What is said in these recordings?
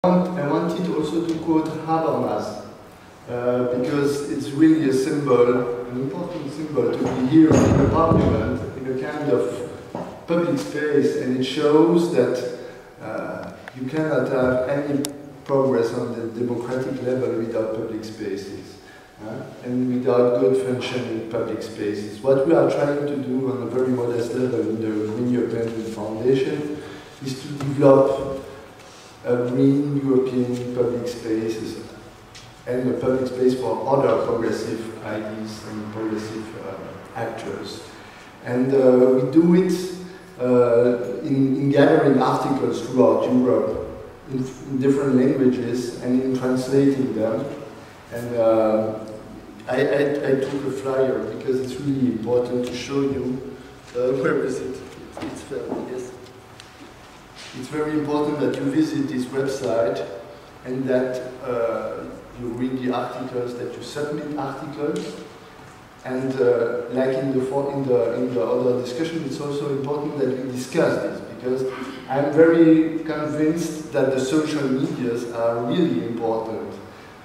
I wanted also to quote Habermas, because it's really a symbol, an important symbol to be here in the parliament, in a kind of public space, and it shows that you cannot have any progress on the democratic level without public spaces, and without good functioning public spaces. What we are trying to do on a very modest level in the Green European Foundation is to develop a green European public spaces and a public space for other progressive ideas and progressive actors. And we do it in gathering articles throughout Europe in different languages and in translating them. And I took a flyer because it's really important to show you. Where is it? It's yes. It's very important that you visit this website and that you read the articles, that you submit articles, and like in the other discussion, it's also important that we discuss this, because I'm very convinced that the social medias are really important,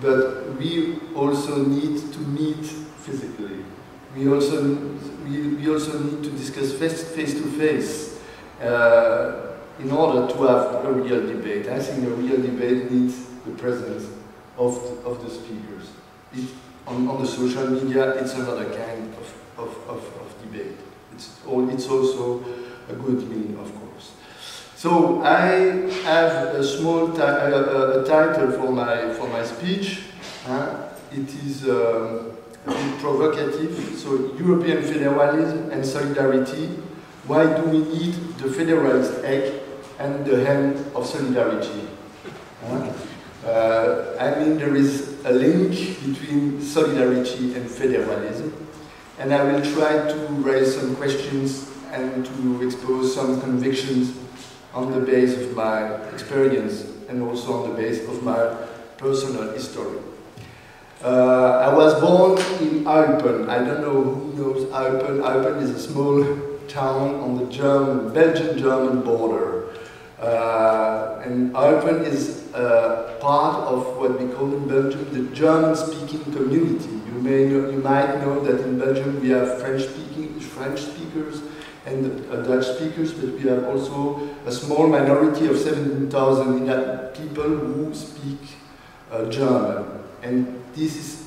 but we also need to meet physically. We also need to discuss face to face. In order to have a real debate. I think a real debate needs the presence of the speakers. On the social media, it's another kind of debate. It's also a good mean, of course. So I have a small title for my speech. It is a bit provocative. So European federalism and solidarity. Why do we need the federalist egg and the hand of solidarity? I mean, there is a link between solidarity and federalism, and I will try to raise some questions and to expose some convictions on the base of my experience and also on the base of my personal history. I was born in Alpen. I don't know who knows Alpen. Alpen is a small town on the Belgian-German border. And Alpen is part of what we call in Belgium the German-speaking community. You might know that in Belgium we have French speakers and Dutch speakers, but we have also a small minority of 17,000 people who speak German. And this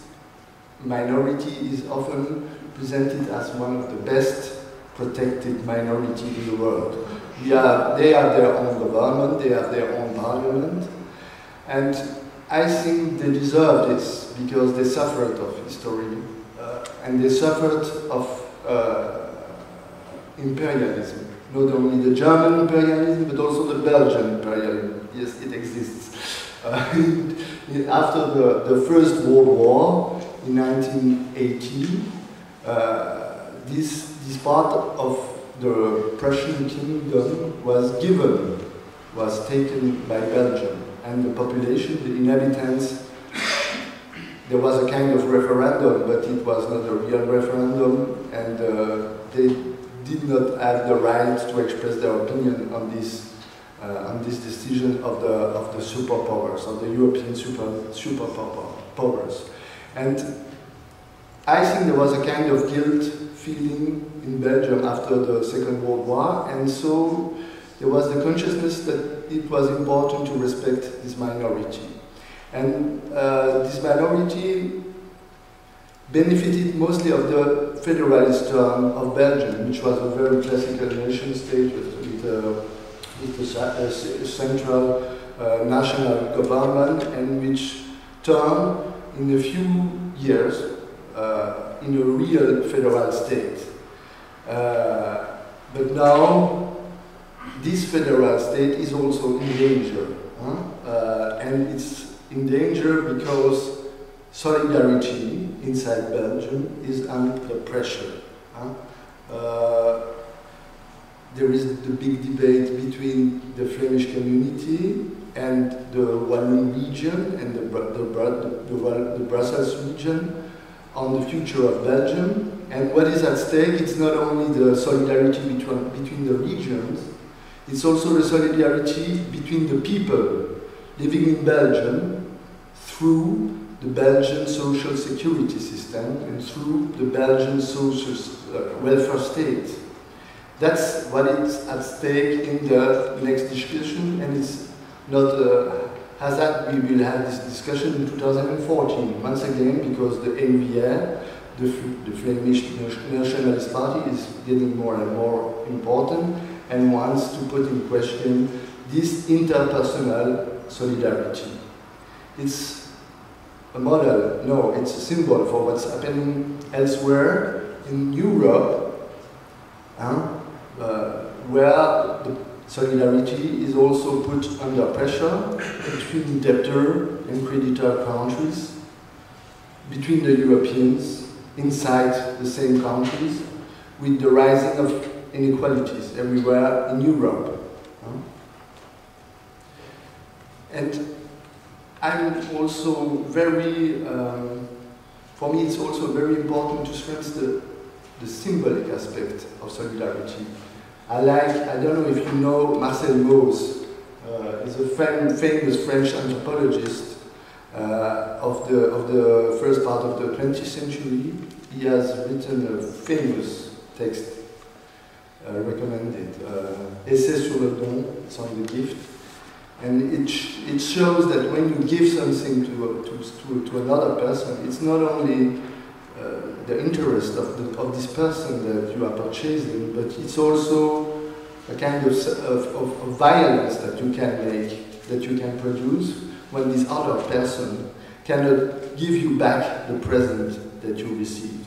minority is often presented as one of the best protected minority in the world. They have their own government, they have their own parliament, and I think they deserve this because they suffered of history and they suffered of imperialism. Not only the German imperialism, but also the Belgian imperialism. Yes, it exists. After the First World War in 1918, this part of the Prussian kingdom was taken by Belgium, and the population, the inhabitants, there was a kind of referendum, but it was not a real referendum, and they did not have the right to express their opinion on this decision of the superpowers, of the European superpowers. And I think there was a kind of guilt feeling in Belgium after the Second World War, and so there was the consciousness that it was important to respect this minority. And this minority benefited mostly of the federalist term of Belgium, which was a very classical nation state with a central national government, and which turned in a few years in a real federal state. But now, this federal state is also in danger. And it's in danger because solidarity inside Belgium is under pressure. There is the big debate between the Flemish community and the Walloon region and the Brussels region on the future of Belgium. And what is at stake, it's not only the solidarity between the regions, it's also the solidarity between the people. living in Belgium through the Belgian social security system and through the Belgian social welfare state. That's what is at stake in the next discussion, and it's not hazard. We will have this discussion in 2014, once again, because the NVR, the Flemish Nationalist Party, is getting more and more important and wants to put in question this interpersonal solidarity. It's a model, no, it's a symbol for what's happening elsewhere in Europe, where the solidarity is also put under pressure between debtor and creditor countries, between the Europeans, inside the same countries, with the rising of inequalities everywhere in Europe. And I'm also very, for me it's also very important to stress the symbolic aspect of solidarity. I don't know if you know Marcel Mauss, is a famous French anthropologist of the first part of the 20th century. He has written a famous text, recommended, Essai sur le don, it's on the gift. And it shows that when you give something to another person, it's not only the interest of this person that you are purchasing, but it's also a kind of violence that you can make, that you can produce when this other person cannot give you back the present that you received.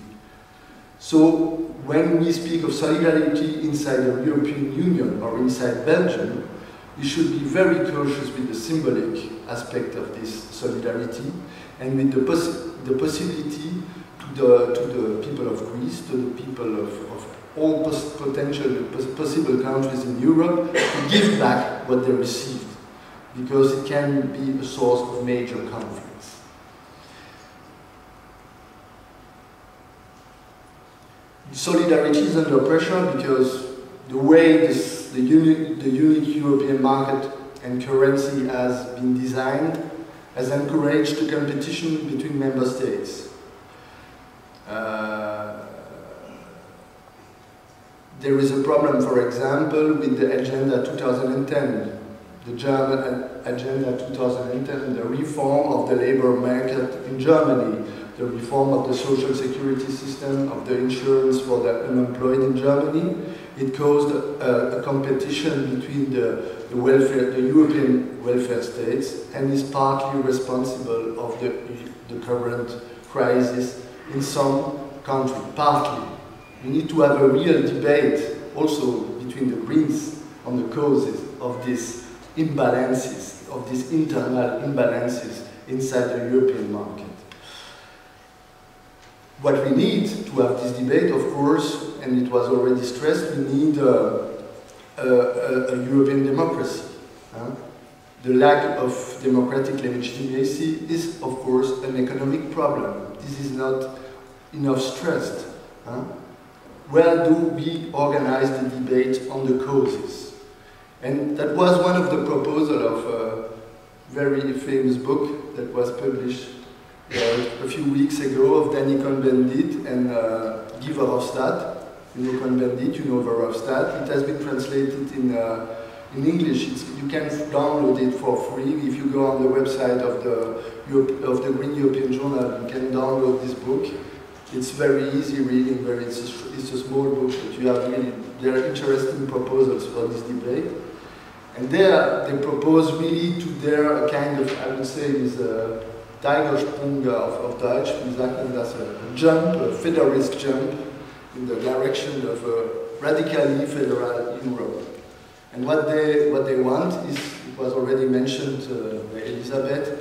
So when we speak of solidarity inside the European Union or inside Belgium, we should be very cautious with the symbolic aspect of this solidarity and with the possibility to the people of Greece, to the people of all possible countries in Europe, to give back what they received, because it can be a source of major conflicts. Solidarity is under pressure because the way the unique European market and currency has been designed has encouraged the competition between member states. There is a problem, for example, with the Agenda 2010, the German Agenda 2010, the reform of the labor market in Germany, the reform of the social security system, of the insurance for the unemployed in Germany. It caused a competition between the European welfare states, and is partly responsible of the current crisis in some countries, partly. We need to have a real debate also between the Greens on the causes of these imbalances, of these internal imbalances inside the European market. What we need to have this debate, of course, and it was already stressed, we need a European democracy. The lack of democratic legitimacy is, of course, an economic problem. This is not enough stressed. Where do we organize the debate on the causes? And that was one of the proposals of a very famous book that was published a few weeks ago of Danny Cohn-Bendit and Guy Verhofstadt. You know Cohn-Bendit, you know Verhofstadt. It has been translated in English. You can download it for free. If you go on the website of the Green European Journal, you can download this book. It's very easy reading, it's a small book, but you have really, there are interesting proposals for this debate. And there, they propose really to their kind of, I would say, is a Tigersprung of Deutsch, wie sagt man das, a jump, a federalist jump in the direction of a radically federal Europe. And what they want is, it was already mentioned by Elisabeth,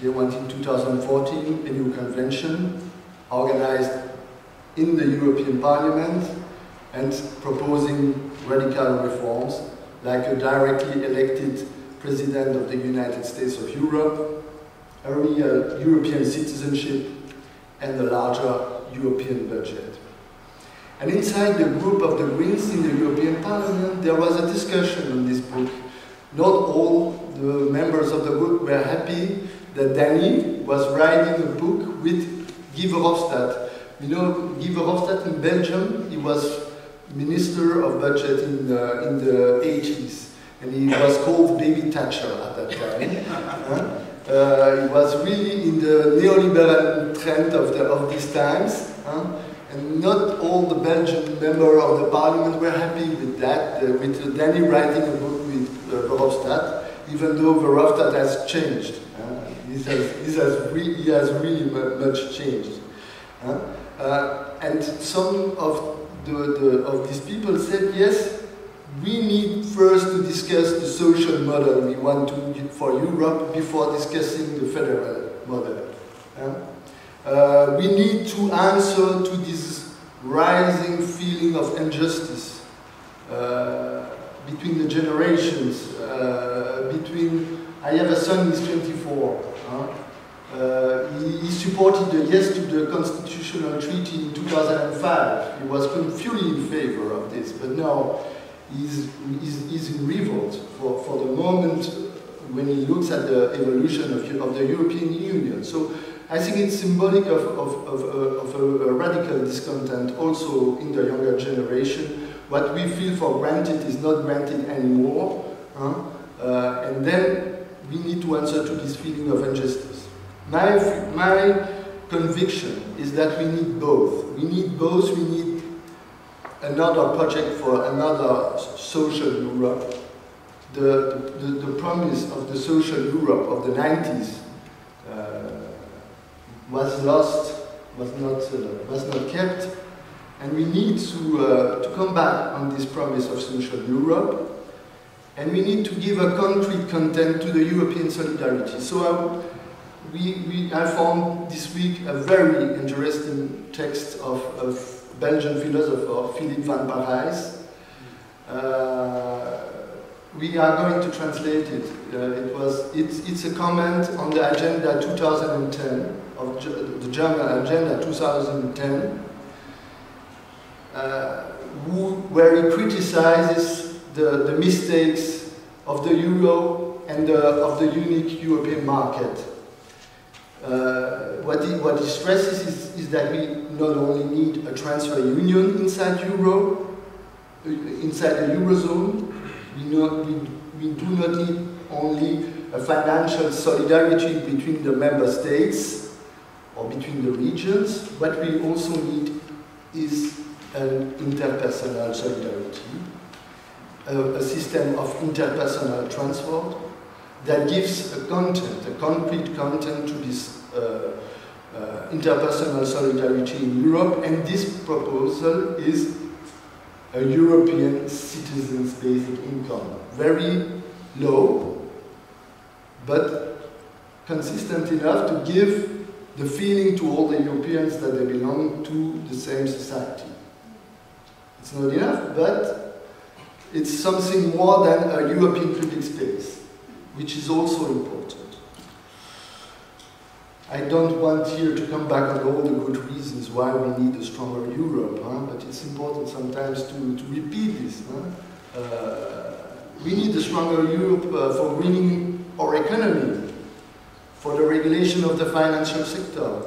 they want in 2014 a new convention organized in the European Parliament and proposing radical reforms like a directly elected President of the United States of Europe, a real European citizenship, and a larger European budget. And inside the group of the Greens in the European Parliament, there was a discussion on this book. Not all the members of the group were happy that Danny was writing a book with Guy Verhofstadt. You know, Guy Verhofstadt in Belgium, he was Minister of Budget in the 80s, and he was called Baby Thatcher at that time. He was really in the neoliberal trend of these times, and not all the Belgian members of the parliament were happy with that, with Danny writing a book with Verhofstadt, even though Verhofstadt has changed. He has really much changed. And some of these people said, yes, we need first to discuss the social model we want for Europe before discussing the federal model. We need to answer to this rising feeling of injustice between the generations, I have a son who's 24. He supported the yes to the constitutional treaty in 2005. He was fully in favor of this, but now he's in revolt for the moment when he looks at the evolution of the European Union. So I think it's symbolic of a radical discontent also in the younger generation. What we feel for granted is not granted anymore, and then we need to answer to this feeling of injustice. My conviction is that we need both. We need both. We need another project for another social Europe. The promise of the social Europe of the 90s was lost, was not kept, and we need to come back on this promise of social Europe, and we need to give a concrete content to the European solidarity. So I found this week a very interesting text of Belgian philosopher Philippe van Parijs. We are going to translate it. It's a comment on the Agenda 2010, of the German Agenda 2010, where he criticizes the mistakes of the euro and of the unique European market. What he stresses is that we not only need a transfer union inside the eurozone. We do not need only a financial solidarity between the member states or between the regions. What we also need is an interpersonal solidarity, a system of interpersonal transport that gives a concrete content to this interpersonal solidarity in Europe, and this proposal is a European citizens' basic income. Very low, but consistent enough to give the feeling to all the Europeans that they belong to the same society. It's not enough, but it's something more than a European public space, which is also important. I don't want here to come back on all the good reasons why we need a stronger Europe, but it's important sometimes to repeat this. We need a stronger Europe for greening our economy, for the regulation of the financial sector.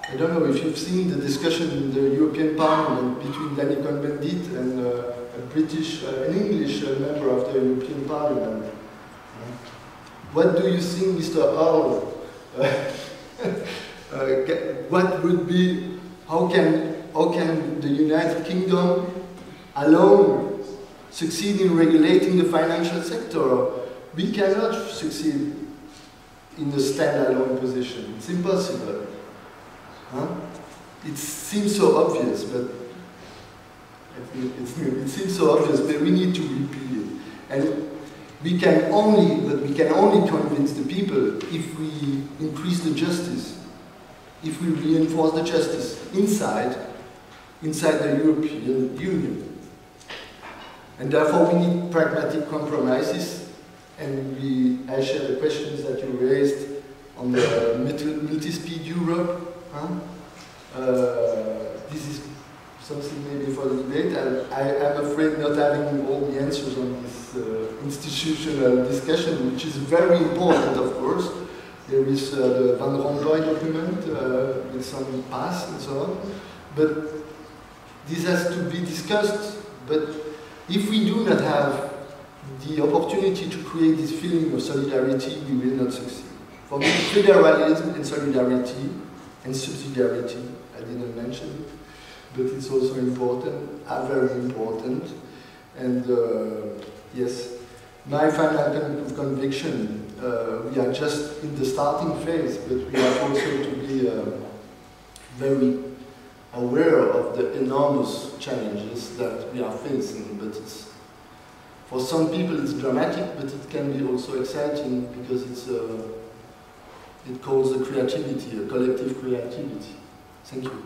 I don't know if you've seen the discussion in the European Parliament between Danny Cohn-Bendit and an English member of the European Parliament. What do you think, Mr. Earl? What would be, how can the United Kingdom alone succeed in regulating the financial sector? We cannot succeed in a standalone position. It's impossible. It seems so obvious, but it seems so obvious, but we need to repeat it. And we can only convince the people if we increase the justice, if we reinforce the justice inside the European Union. And therefore we need pragmatic compromises, and I share the questions that you raised on the multi-speed Europe. This is something maybe for the debate. I'm afraid not having all the answers on this institution. institutional discussion, which is very important, of course. There is the Van Rompuy document with some paths and so on. But this has to be discussed. But if we do not have the opportunity to create this feeling of solidarity, we will not succeed. For me, federalism and solidarity and subsidiarity, I didn't mention it, but it's also important, are very important. And yes, my final conviction, we are just in the starting phase, but we have also to be very aware of the enormous challenges that we are facing. But it's, for some people it's dramatic, but it can be also exciting because it's, it calls a creativity, a collective creativity. Thank you.